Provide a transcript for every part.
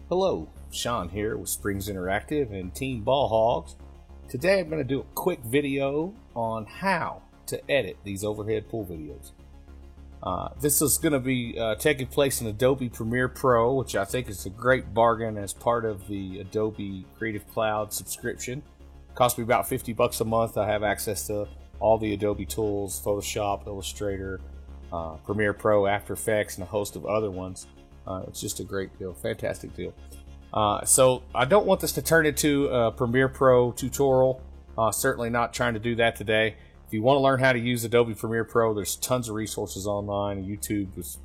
Hello, Sean here with Springs Interactive and Team Ball Hogs. Today I'm going to do a quick video on how to edit these overhead pool videos. This is going to be taking place in Adobe Premiere Pro, which I think is a great bargain as part of the Adobe Creative Cloud subscription. It costs me about $50 a month. I have access to all the Adobe tools, Photoshop, Illustrator, Premiere Pro, After Effects, and a host of other ones. It's just a great deal, fantastic deal. So I don't want this to turn into a Premiere Pro tutorial. Certainly not trying to do that today. If you want to learn how to use Adobe Premiere Pro, there's tons of resources online, and YouTube is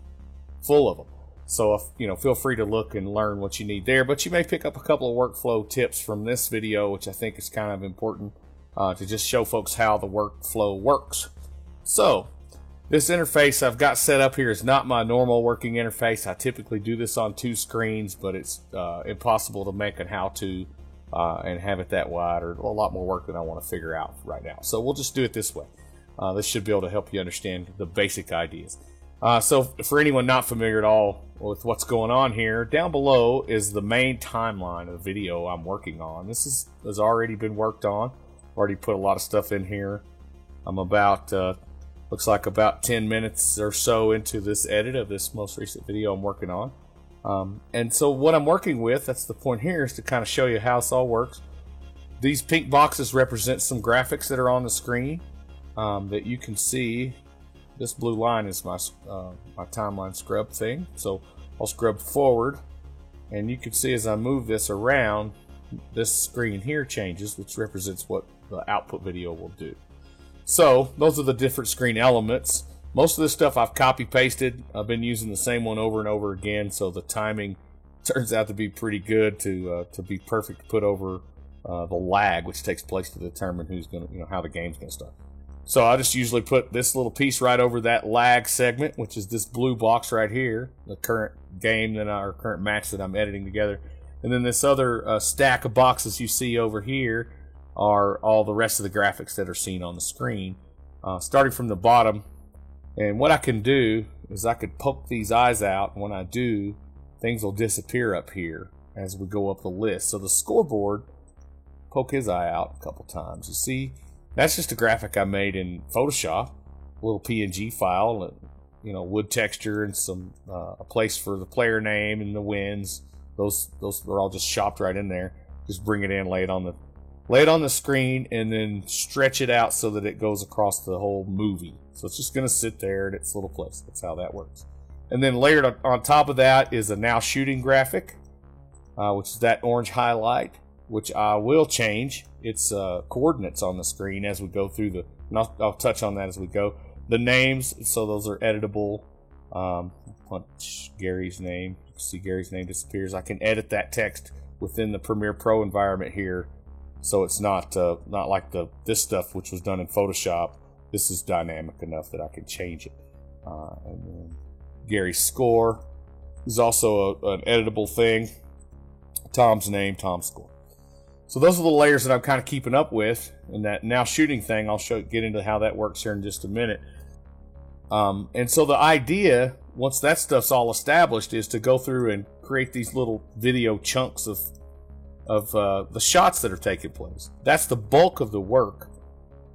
full of them. So feel free to look and learn what you need there. But you may pick up a couple of workflow tips from this video, which I think is kind of important to just show folks how the workflow works. So this interface I've got set up here is not my normal working interface. I typically do this on two screens, but it's impossible to make a how-to and have it that wide, or a lot more work than I want to figure out right now. So we'll just do it this way. This should be able to help you understand the basic ideas. So for anyone not familiar at all with what's going on here, down below is the main timeline of the video I'm working on. This has already been worked on. Already put a lot of stuff in here. I'm about looks like about 10 minutes or so into this edit of this most recent video I'm working on. And so what I'm working with, that's the point here, is to kind of show you how this all works. These pink boxes represent some graphics that are on the screen that you can see. This blue line is my timeline scrub thing. So I'll scrub forward, and you can see as I move this around, this screen here changes, which represents what the output video will do. So those are the different screen elements. Most of this stuff I've copy pasted. I've been using the same one over and over again, so the timing turns out to be pretty good to be perfect to put over the lag, which takes place to determine who's going to, how the game's going to start. So I just usually put this little piece right over that lag segment, which is this blue box right here, the current game or current match that I'm editing together. And then this other stack of boxes you see over here are all the rest of the graphics that are seen on the screen, starting from the bottom. And what I can do is I could poke these eyes out, and when I do, things will disappear up here as we go up the list. So the scoreboard, poke his eye out a couple times. You see, that's just a graphic I made in Photoshop, a little PNG file, wood texture and some a place for the player name and the wins. Those are all just chopped right in there. Just bring it in, lay it on the screen, and then stretch it out so that it goes across the whole movie. So it's just going to sit there in its little place. That's how that works. And then layered on top of that is a now shooting graphic, which is that orange highlight, which I will change its coordinates on the screen as we go through and I'll touch on that as we go. The names, so those are editable. Punch Gary's name. You can see Gary's name disappears. I can edit that text within the Premiere Pro environment here. So it's not like this stuff which was done in Photoshop. This is dynamic enough that I can change it. And then Gary's score is also an editable thing. Tom's name, Tom's score. So those are the layers that I'm kind of keeping up with. And that now shooting thing, I'll get into how that works here in just a minute. And so the idea, once that stuff's all established, is to go through and create these little video chunks of the shots that are taking place. That's the bulk of the work.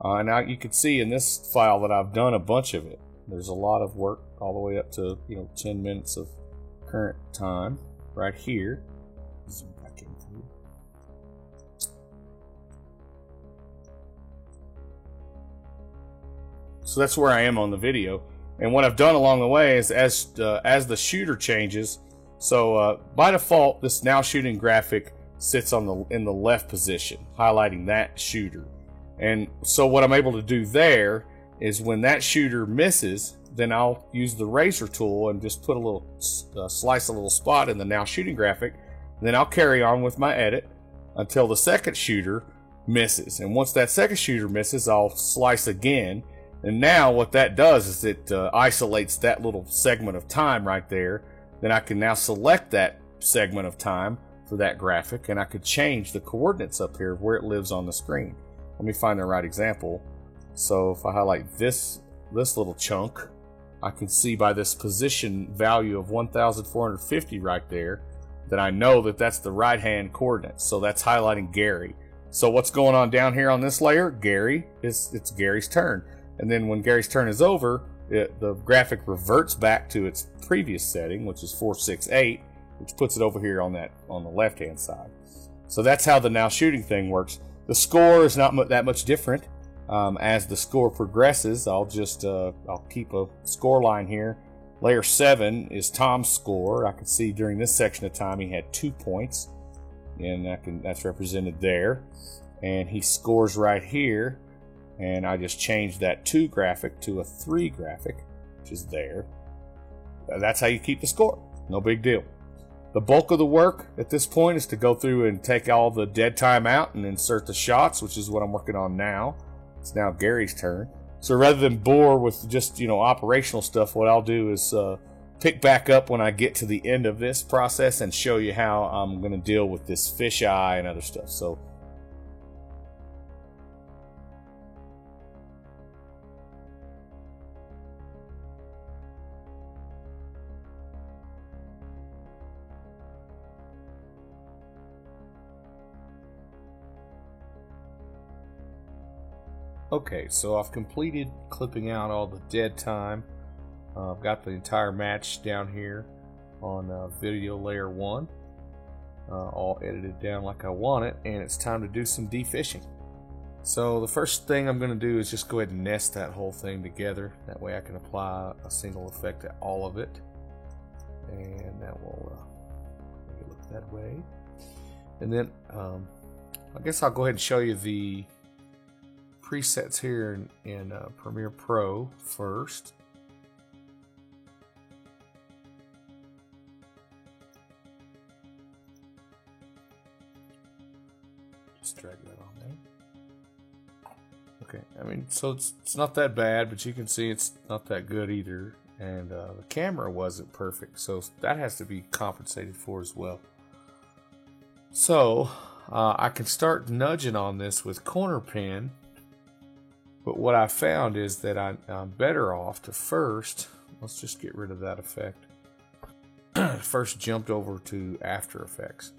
Now you can see in this file that I've done a bunch of it. There's a lot of work all the way up to 10 minutes of current time right here. Zoom back in through. So that's where I am on the video. And what I've done along the way is as the shooter changes. So by default, this now shooting graphic sits in the left position, highlighting that shooter. And so what I'm able to do there is when that shooter misses, then I'll use the razor tool and just put a little slice a little spot in the now shooting graphic. And then I'll carry on with my edit until the second shooter misses. And once that second shooter misses, I'll slice again. And now what that does is it isolates that little segment of time right there. Then I can now select that segment of time for that graphic, and I could change the coordinates up here of where it lives on the screen. Let me find the right example. So if I highlight this little chunk, I can see by this position value of 1,450 right there then I know that that's the right hand coordinate. So that's highlighting Gary. So what's going on down here on this layer? It's Gary's turn. And then when Gary's turn is over, the graphic reverts back to its previous setting, which is 468, which puts it over here on the left hand side. So that's how the now shooting thing works. The score is not that much different. As the score progresses, I'll keep a score line here. Layer 7 is Tom's score. I can see during this section of time he had 2 points, and that's represented there. And he scores right here, and I just changed that 2 graphic to a 3 graphic, which is there. That's how you keep the score. No big deal. The bulk of the work at this point is to go through and take all the dead time out and insert the shots, which is what I'm working on now. It's now Gary's turn. So rather than bore with just, operational stuff, what I'll do is pick back up when I get to the end of this process and show you how I'm going to deal with this fisheye and other stuff. So okay, so I've completed clipping out all the dead time. I've got the entire match down here on video layer 1, all edited down like I want it, and it's time to do some defishing. So the first thing I'm going to do is just go ahead and nest that whole thing together. That way I can apply a single effect to all of it, and that will make it look that way. And then I guess I'll go ahead and show you the presets here in Premiere Pro first. Just drag that on there. Okay, I mean, so it's not that bad, but you can see it's not that good either. And the camera wasn't perfect, so that has to be compensated for as well. So I can start nudging on this with corner pin. But what I found is that I'm better off to first, let's just get rid of that effect, first jumped over to After Effects.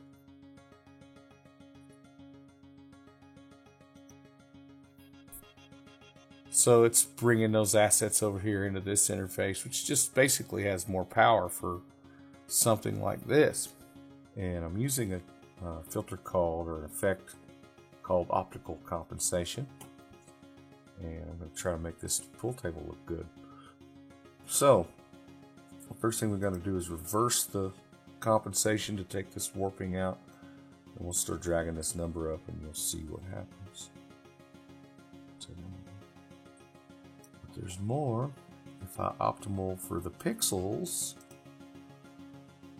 So it's bringing those assets over here into this interface, which just basically has more power for something like this. And I'm using a filter or an effect called Optical Compensation. And I'm going to try to make this pool table look good. So, the first thing we've got to do is reverse the compensation to take this warping out. And we'll start dragging this number up and you'll see what happens. So, but there's more. If I optimal for the pixels,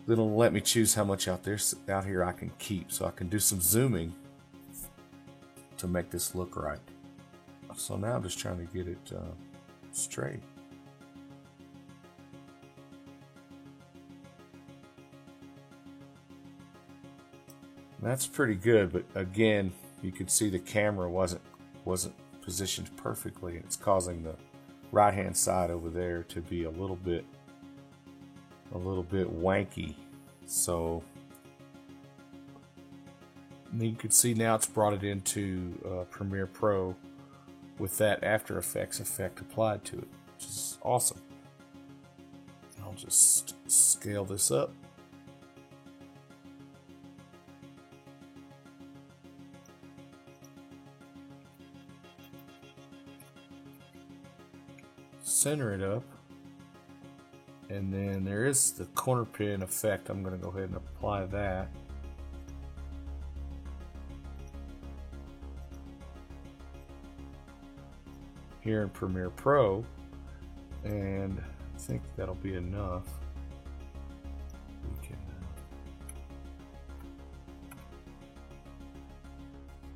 then it'll let me choose how much out here I can keep. So I can do some zooming to make this look right. So now I'm just trying to get it straight. That's pretty good, but again, you can see the camera wasn't positioned perfectly, and it's causing the right-hand side over there to be a little bit wanky. So you can see now it's brought it into Premiere Pro with that After Effects effect applied to it, which is awesome. I'll just scale this up. Center it up. And then there is the corner pin effect. I'm going to go ahead and apply that. Here in Premiere Pro, and I think that'll be enough. We can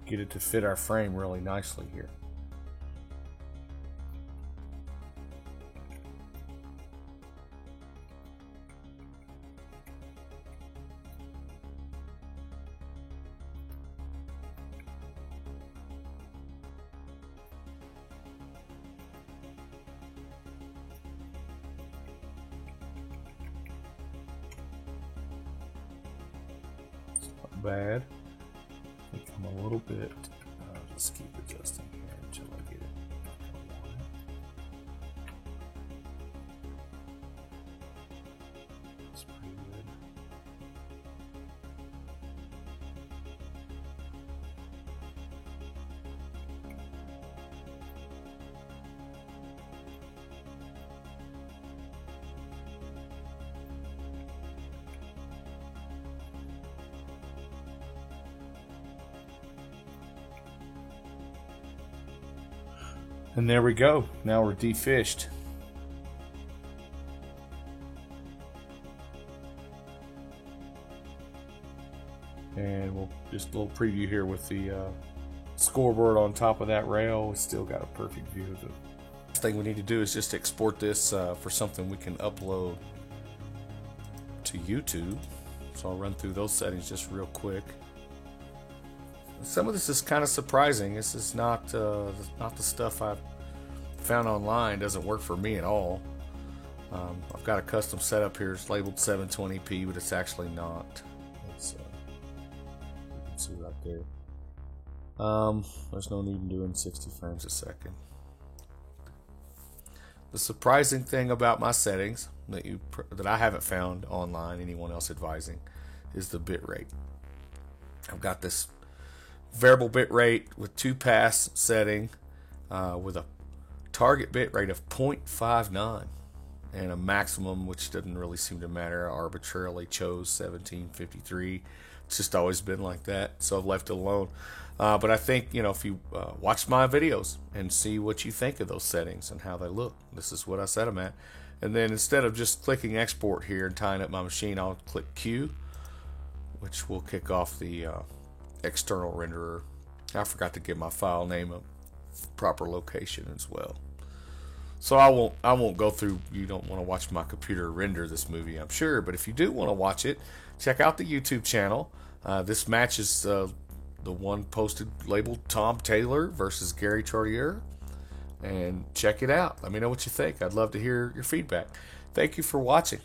get it to fit our frame really nicely here. bad. I think I'm a little bit. Just keep adjusting here until I get it. It's pretty good. And there we go. Now we're defished. And we'll just a little preview here with the scoreboard on top of that rail. We still got a perfect view of it. Next thing we need to do is just export this for something we can upload to YouTube. So I'll run through those settings just real quick. Some of this is kind of surprising. This is not the stuff I've found online. It doesn't work for me at all. I've got a custom setup here. It's labeled 720p, but it's actually not. It's, you can see right there. There's no need in doing 60 frames a second. The surprising thing about my settings that I haven't found online, anyone else advising, is the bit rate. I've got this variable bit rate with 2-pass setting with a target bit rate of 0.59 and a maximum, which doesn't really seem to matter. I arbitrarily chose 1753. It's just always been like that, so I've left it alone. But I think, you know, if you watch my videos and see what you think of those settings and how they look, this is what I set them at. And then instead of just clicking export here and tying up my machine, I'll click Q, which will kick off the external renderer. I forgot to give my file name a proper location as well. So I won't go through. You don't want to watch my computer render this movie, I'm sure, but if you do want to watch it, check out the YouTube channel. This match is the one posted labeled Tom Taylor versus Gary Chartier, and check it out. Let me know what you think. I'd love to hear your feedback. Thank you for watching.